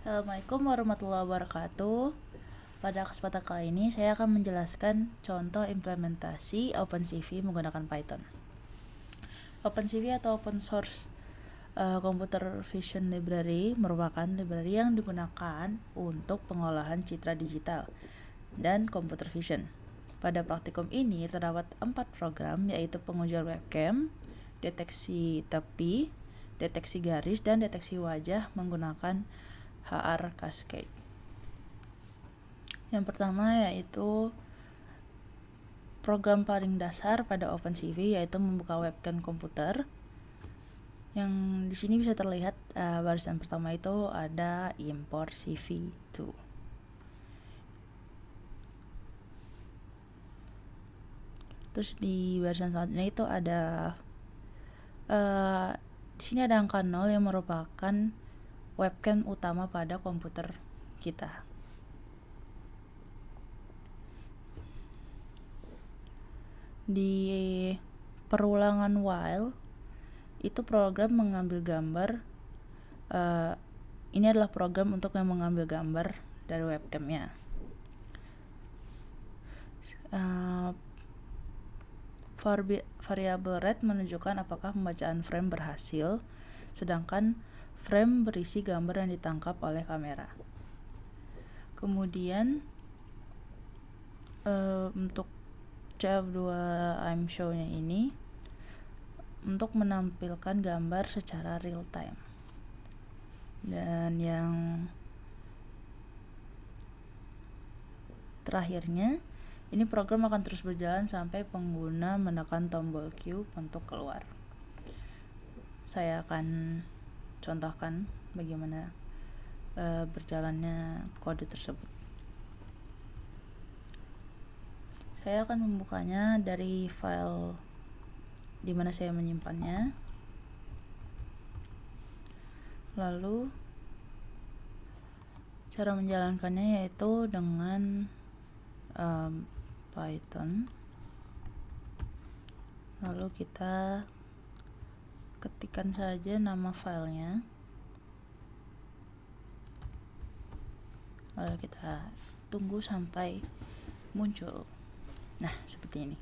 Assalamualaikum warahmatullahi wabarakatuh. Pada kesempatan kali ini saya akan menjelaskan contoh implementasi OpenCV menggunakan Python. OpenCV atau Open Source Computer Vision Library merupakan library yang digunakan untuk pengolahan citra digital dan computer vision. Pada praktikum ini terdapat 4 program, yaitu pengujian webcam, deteksi tepi, deteksi garis, dan deteksi wajah menggunakan HR Cascade. Yang pertama yaitu program paling dasar pada OpenCV, yaitu membuka webcam komputer. Yang di sini bisa terlihat barisan pertama itu ada import CV2. Terus di barisan selanjutnya itu ada di sini ada angka 0 yang merupakan webcam utama pada komputer kita. Di perulangan while itu program mengambil gambar. Ini adalah program untuk yang mengambil gambar dari webcamnya. Variabel red menunjukkan apakah pembacaan frame berhasil, sedangkan frame berisi gambar yang ditangkap oleh kamera. Kemudian untuk CF2 I'm show-nya ini untuk menampilkan gambar secara real time. Dan yang terakhirnya, ini program akan terus berjalan sampai pengguna menekan tombol Q untuk keluar. Saya akan contohkan bagaimana berjalannya kode tersebut. Saya akan membukanya dari file di mana saya menyimpannya. Lalu cara menjalankannya yaitu dengan Python. Lalu kita ketikkan saja nama filenya. Lalu kita tunggu sampai muncul. Nah, seperti ini.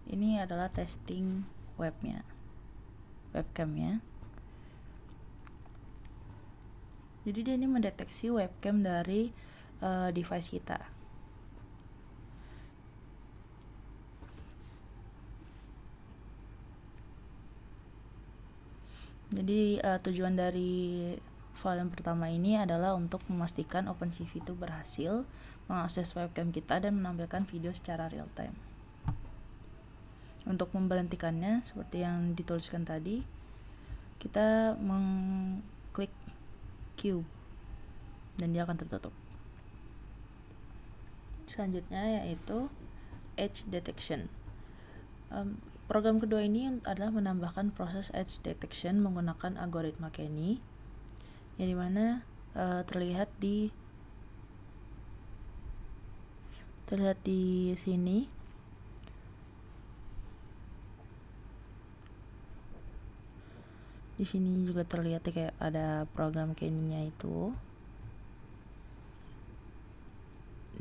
Ini adalah testing webcamnya. Jadi dia ini mendeteksi webcam dari device kita. Jadi tujuan dari file yang pertama ini adalah untuk memastikan OpenCV itu berhasil mengakses webcam kita dan menampilkan video secara real time. Untuk memberhentikannya, seperti yang dituliskan tadi, kita mengklik Q dan dia akan tertutup. Selanjutnya yaitu edge detection. Program kedua ini adalah menambahkan proses edge detection menggunakan algoritma Kenny, yang dimana terlihat di sini. Di sini juga terlihat kayak ada program Kenny-nya itu.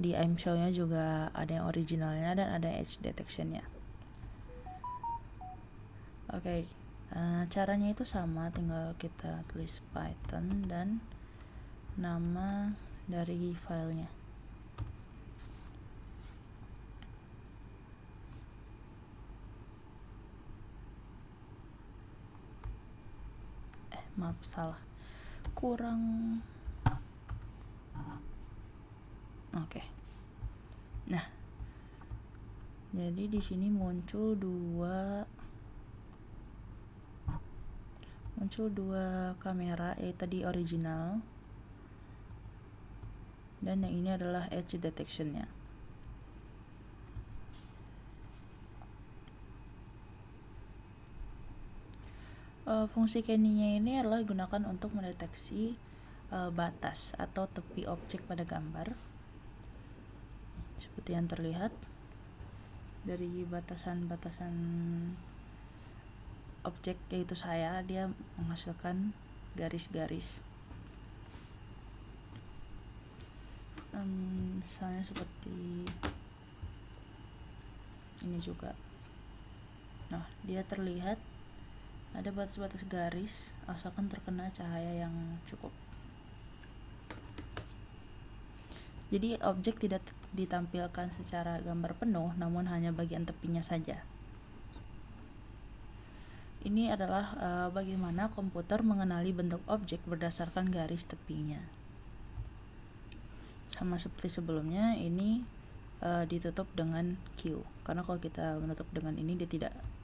Di I'm show-nya juga ada yang originalnya dan ada edge detection-nya. Oke, caranya itu sama, tinggal kita tulis Python dan nama dari filenya. Maaf, salah. Kurang. Oke. Nah, jadi di sini muncul dua kamera, yaitu di original dan yang ini adalah edge detection-nya. Fungsi Kenny-nya ini adalah digunakan untuk mendeteksi batas atau tepi objek pada gambar. Seperti yang terlihat dari batasan-batasan objek, yaitu dia menghasilkan garis-garis. Misalnya seperti ini juga. Nah, dia terlihat ada batas-batas garis asalkan terkena cahaya yang cukup. Jadi objek tidak ditampilkan secara gambar penuh, namun hanya bagian tepinya saja. Ini adalah bagaimana komputer mengenali bentuk objek berdasarkan garis tepinya. Sama seperti sebelumnya, ini ditutup dengan Q, karena kalau kita menutup dengan ini dia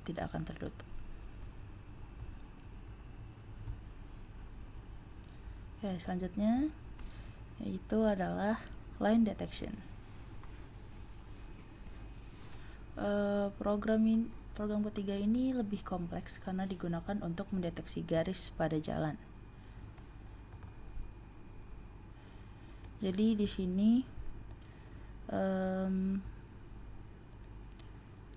tidak akan tertutup. Oke, selanjutnya yaitu adalah line detection. Program ketiga ini lebih kompleks karena digunakan untuk mendeteksi garis pada jalan. Jadi di sini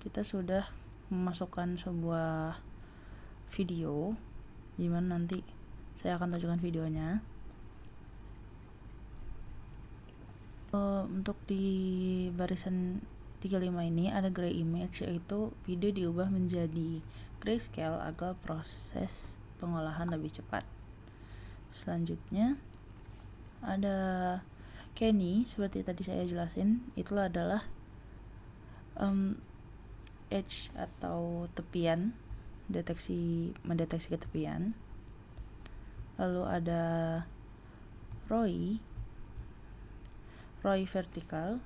kita sudah memasukkan sebuah video, dimana nanti saya akan tunjukkan videonya. Untuk di barisan 35 ini ada gray image, yaitu video diubah menjadi grayscale agar proses pengolahan lebih cepat. Selanjutnya ada Kenny, seperti tadi saya jelasin, itu adalah edge atau tepian, mendeteksi ketepian. Lalu ada Roy vertical.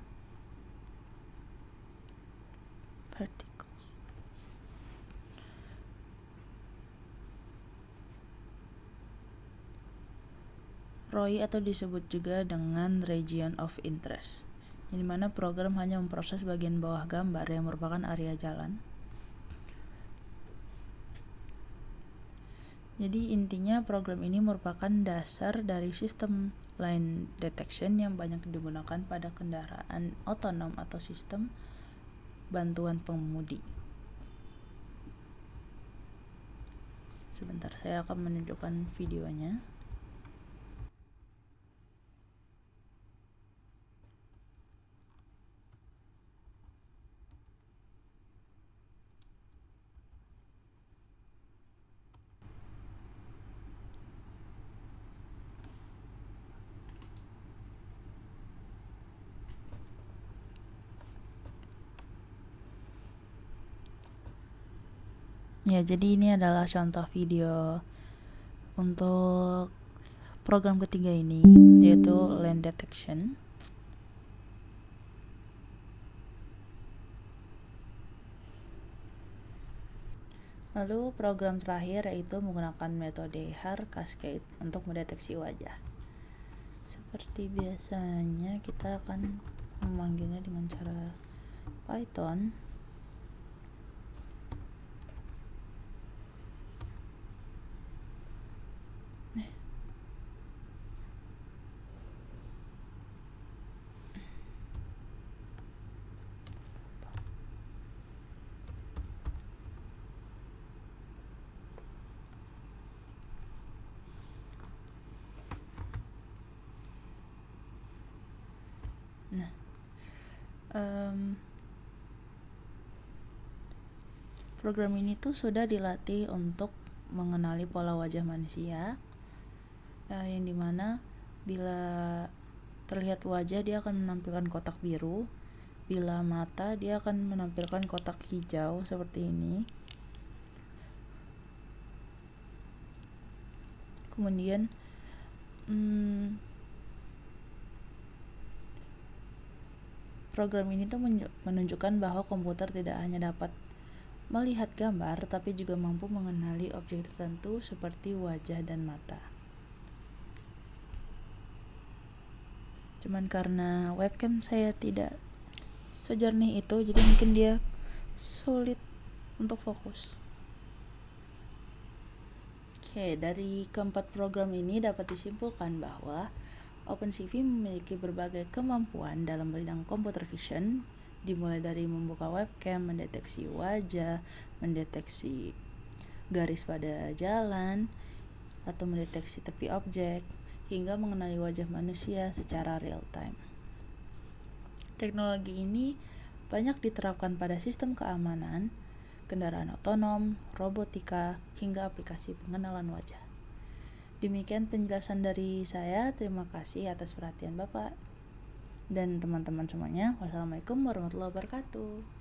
ROI atau disebut juga dengan region of interest, di mana program hanya memproses bagian bawah gambar yang merupakan area jalan. Jadi intinya program ini merupakan dasar dari sistem line detection yang banyak digunakan pada kendaraan otonom atau sistem bantuan pengemudi. Sebentar, saya akan menunjukkan videonya. Ya, jadi ini adalah contoh video untuk program ketiga ini, yaitu lane detection. Lalu program terakhir yaitu menggunakan metode Haar Cascade untuk mendeteksi wajah. Seperti biasanya kita akan memanggilnya dengan cara Python. Program ini tuh sudah dilatih untuk mengenali pola wajah manusia, yang dimana bila terlihat wajah dia akan menampilkan kotak biru, bila mata dia akan menampilkan kotak hijau seperti ini. Kemudian program ini tuh menunjukkan bahwa komputer tidak hanya dapat melihat gambar, tapi juga mampu mengenali objek tertentu seperti wajah dan mata. Cuman karena webcam saya tidak sejernih itu, jadi mungkin dia sulit untuk fokus. Oke, dari keempat program ini dapat disimpulkan bahwa OpenCV memiliki berbagai kemampuan dalam bidang computer vision, dimulai dari membuka webcam, mendeteksi wajah, mendeteksi garis pada jalan, atau mendeteksi tepi objek, hingga mengenali wajah manusia secara real time. Teknologi ini banyak diterapkan pada sistem keamanan, kendaraan otonom, robotika, hingga aplikasi pengenalan wajah. Demikian penjelasan dari saya. Terima kasih atas perhatian Bapak dan teman-teman semuanya. Wassalamualaikum warahmatullahi wabarakatuh.